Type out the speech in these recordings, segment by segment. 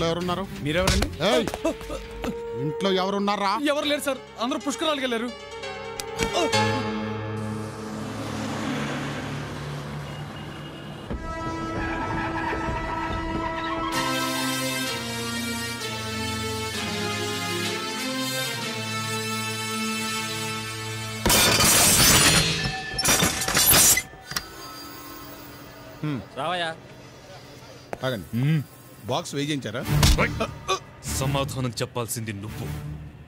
ఇంట్లో ఎవరున్నారు? మీరెవరండి? ఇంట్లో ఎవరున్నారా? ఎవరు లేరు సార్, అందరూ పుష్కరాలకు వెళ్ళారు. రావయ్యా. బాక్స్ వేయించారా? సమాధానం చెప్పాల్సింది నువ్వు.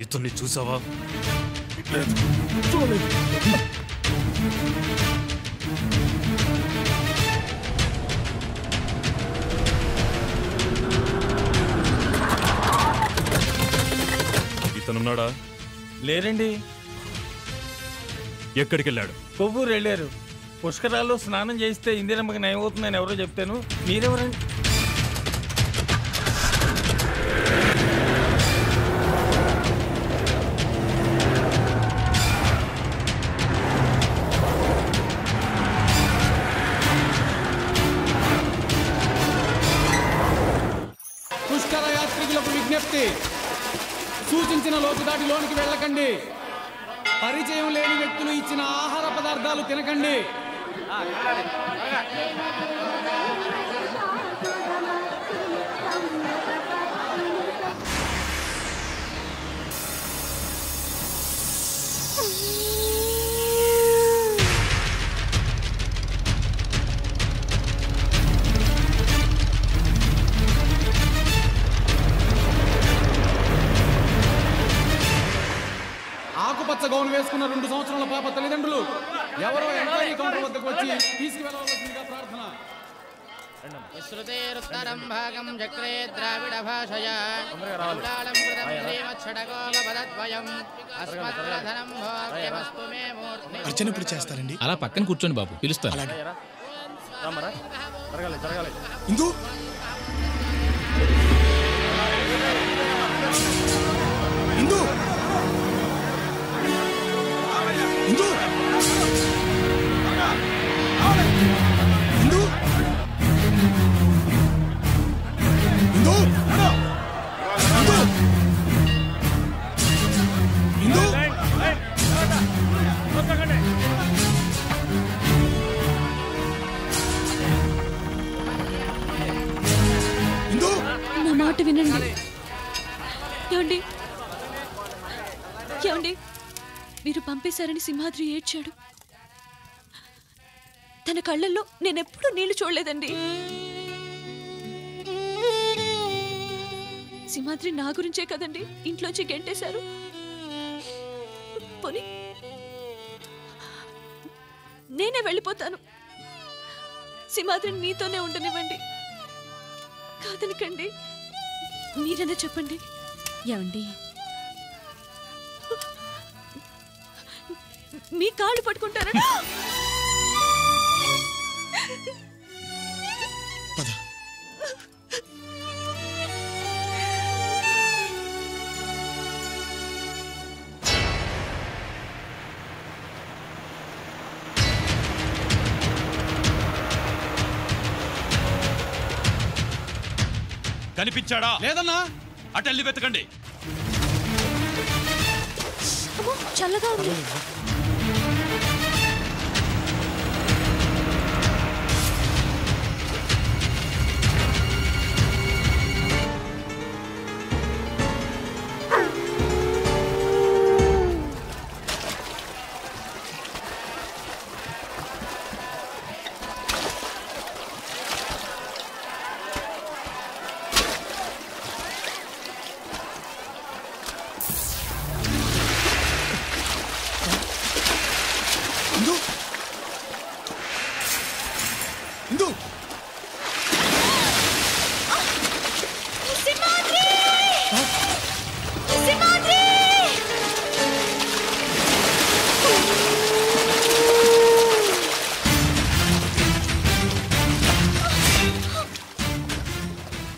ఇతన్ని చూసావా? ఇతనున్నాడా? లేరండి. ఎక్కడికి వెళ్ళాడు? కొవ్వూరు వెళ్ళారు. పుష్కరాల్లో స్నానం చేస్తే ఇందిరమ్మకి నయం అవుతుందని ఎవరో చెప్తాను. మీరెవరండి? పుష్కర యాత్రికులకు విజ్ఞప్తి, సూచించిన లోతు దాటి లోనికి వెళ్ళకండి. పరిచయం లేని వ్యక్తులు ఇచ్చిన ఆహార పదార్థాలు తినకండి. ఆకుపచ్చ గౌన్ వేసుకున్న 2 సంవత్సరాల పాప తల్లిదండ్రులు ఎవరో ఎంక్వైరీ కౌంటర్ వద్దకు వచ్చి తీసుకువెళ్ళవలసిందిగా ప్రార్థన. విశ్రుతేరుత్తరం భాగం చక్రే ద్రావిడ భాషయా కౌలాలం కృతం శ్రీమచ్చడగోపదద్వయం అస్మత్ప్రధనం భోగ్యమస్తు మే మూర్తి. అర్చన ఇప్పుడు చేస్తారండి. అలా పక్కన కూర్చోండి బాబు, పిలుస్తారు. ఇందు ఇందు ఇందు ఇందు ఇందు ఇందు ఇందు నా మాట వినండి. ఏమండి ఏమండి, మీరు పంపేశారని సింహాద్రి ఏడ్చాడు. తన కళ్ళల్లో నేనెప్పుడూ నీళ్లు చూడలేదండి. సింహాద్రి నా గురించే కదండి ఇంట్లోంచి గెంటేశారు. పోనీ నేనే వెళ్ళిపోతాను. సింహాద్రిని నీతోనే ఉండనివ్వండి. కాదనకండి, మీరైనా చెప్పండి. ఏమండి, మీ కాళ్ళు పట్టుకుంటారా? కనిపించాడా? లేదన్నా. అటెళ్ళి వెతకండి. చల్లగా ఉంది.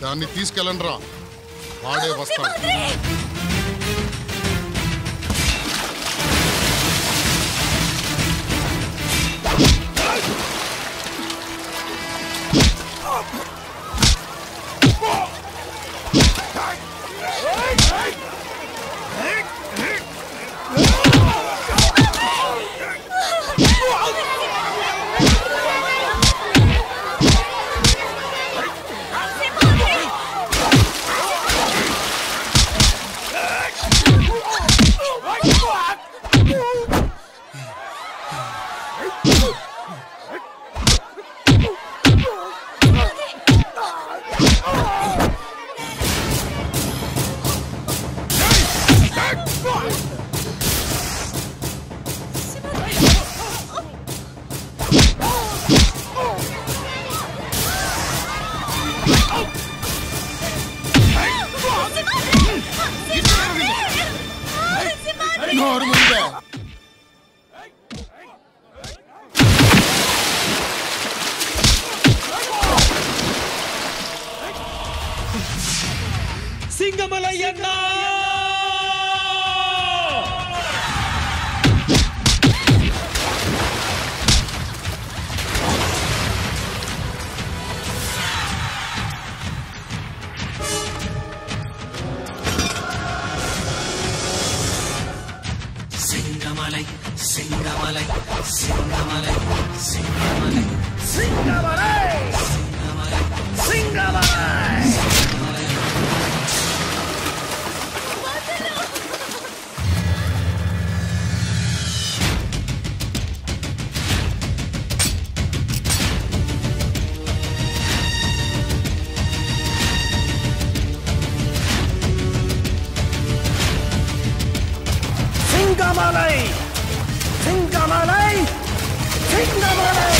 దాన్ని తీసుకెళ్ళండి రా, వాడే వస్తాడు. సింగమలయ్యన్న Singamalai Singamalai Singamalai Singamalai Singamalai Singamalai Singamalai Singamalai! Singamalai! Singamalai! Singamalai!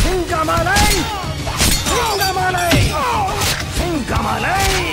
Singamalai! Singamalai! Singamalai!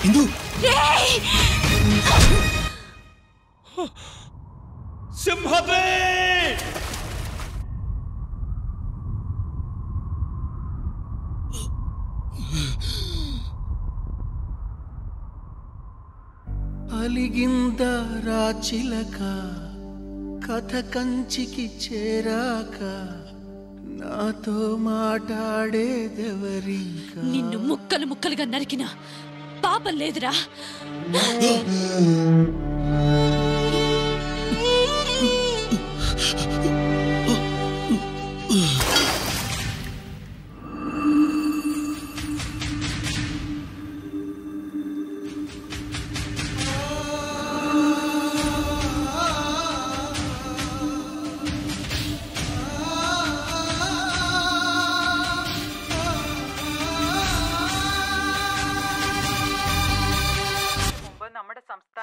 ఇందు సింహద్రి అలిగింద రాచిలక కథ కంచికి చేరాక నాతో మాట్లాడేదెవరింకా నిన్ను ముక్కలు ముక్కలుగా నరికినా పాపం లేదురా.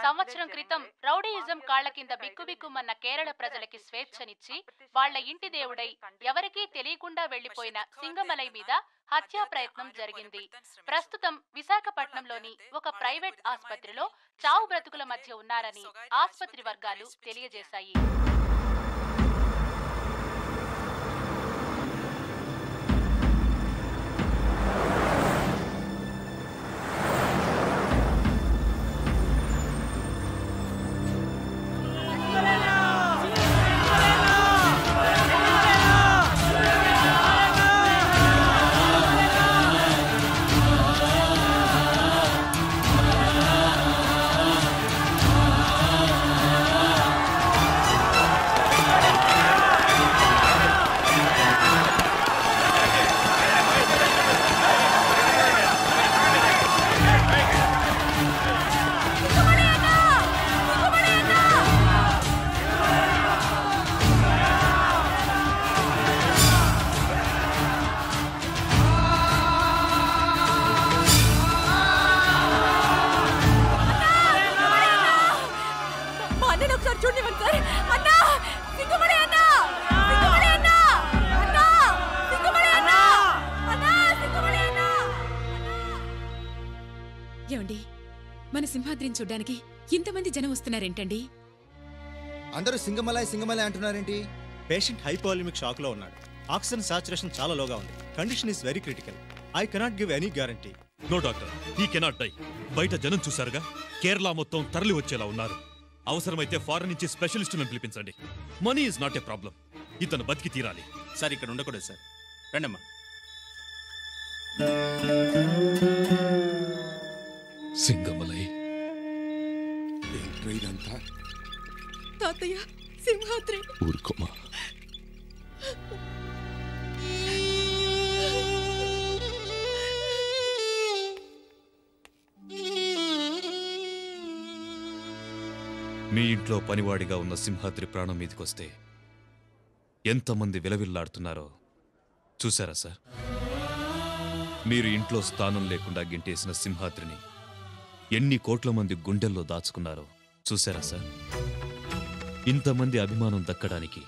సంవత్సరం క్రితం రౌడీయిజం కాళ్ల కింద బిక్కుబిక్కుమన్న కేరళ ప్రజలకి స్వేచ్ఛనిచ్చి వాళ్ల ఇంటి దేవుడై ఎవరికీ తెలియకుండా వెళ్లిపోయిన సింగమలై మీద హత్యా ప్రయత్నం జరిగింది. ప్రస్తుతం విశాఖపట్నంలోని ఒక ప్రైవేట్ ఆసుపత్రిలో చావు బ్రతుకుల మధ్య ఉన్నారని ఆసుపత్రి వర్గాలు తెలియజేశాయి. ఏమండి, మన సింహాద్రిని చూడ్డానికి ఇంతమంది జనం వస్తున్నారేంటండి? అందరూ సింగమలై సింగమలై అంటున్నారేంటి? పేషెంట్ హైపోవాల్యూమిక్ షాక్ లో ఉన్నాడు. ఆక్సిజన్ సాచురేషన్ చాలా లోగా ఉంది. Condition is very critical. I cannot give any guarantee. No doctor, he cannot die. బయట జనం చూశారుగా, కేరళ మొత్తం తరలి వచ్చేలా ఉన్నారు. అవసరమైతే ఫారెన్ నుంచి స్పెషలిస్టులను పిలిపించండి. Money is not a problem. ఇతను బతికి తీరాలి. సార్ ఇక్కడ ఉండకూడదు సార్. రండమ్మా. సింగమలై ఇదంతా తాతయ్య, సింహాద్రి. ఊరుకోమా. మీ ఇంట్లో పనివాడిగా ఉన్న సింహాద్రి ప్రాణం మీదకొస్తే ఎంతమంది విలవిల్లాడుతున్నారో చూసారా సార్? మీరు ఇంట్లో స్థానం లేకుండా గింటేసిన సింహాద్రిని ఎన్ని కోట్ల మంది గుండెల్లో దాచుకున్నారో చూసారా సార్? ఇంతమంది అభిమానం దక్కడానికి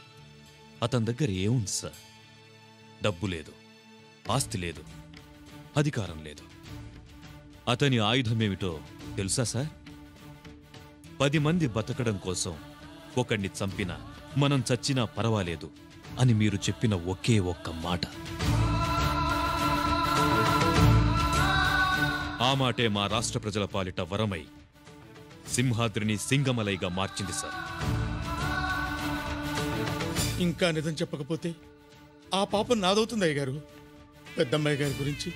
అతని దగ్గర ఏముంది సార్? డబ్బు లేదు, ఆస్తి లేదు, అధికారం లేదు. అతని ఆయుధమేమిటో తెలుసా సార్? 10 మంది బతకడం కోసం ఒకడిని చంపినా మనం చచ్చినా పర్వాలేదు అని మీరు చెప్పిన ఒకే ఒక్క మాట. ఆ మాటే మా రాష్ట్ర ప్రజల పాలిట వరమై సింహాద్రిని సింగమలైగా మార్చింది సార్. ఇంకా నిజం చెప్పకపోతే ఆ పాపం నాదవుతుంది అయ్యగారు. పెద్దమ్మాయి గారి గురించి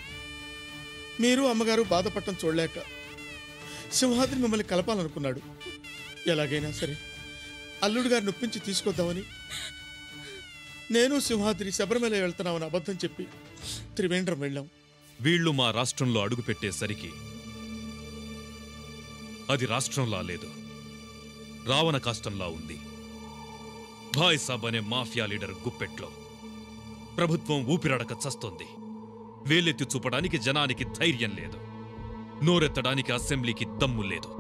మీరు అమ్మగారు బాధపడటం చూడలేక సింహాద్రి మిమ్మల్ని కలపాలనుకున్నాడు. ఎలాగైనా సరే అల్లుడు గారిని ఒప్పించి తీసుకొద్దామని నేను సింహాద్రి శబరిమల వెళ్తున్నామని అబద్ధం చెప్పి త్రివేంద్రం వెళ్ళాం. వీళ్లు మా రాష్ట్రంలో అడుగుపెట్టేసరికి అది రాష్ట్రంలా లేదు, రావణ కాష్టంలా ఉంది. భాయ్ సాబ్ అనే మాఫియా లీడర్ గుప్పెట్లో ప్రభుత్వం ఊపిరాడక చస్తోంది. వేలెత్తి చూపడానికి జనానికి ధైర్యం లేదు, నోరెత్తడానికి అసెంబ్లీకి దమ్ము లేదు.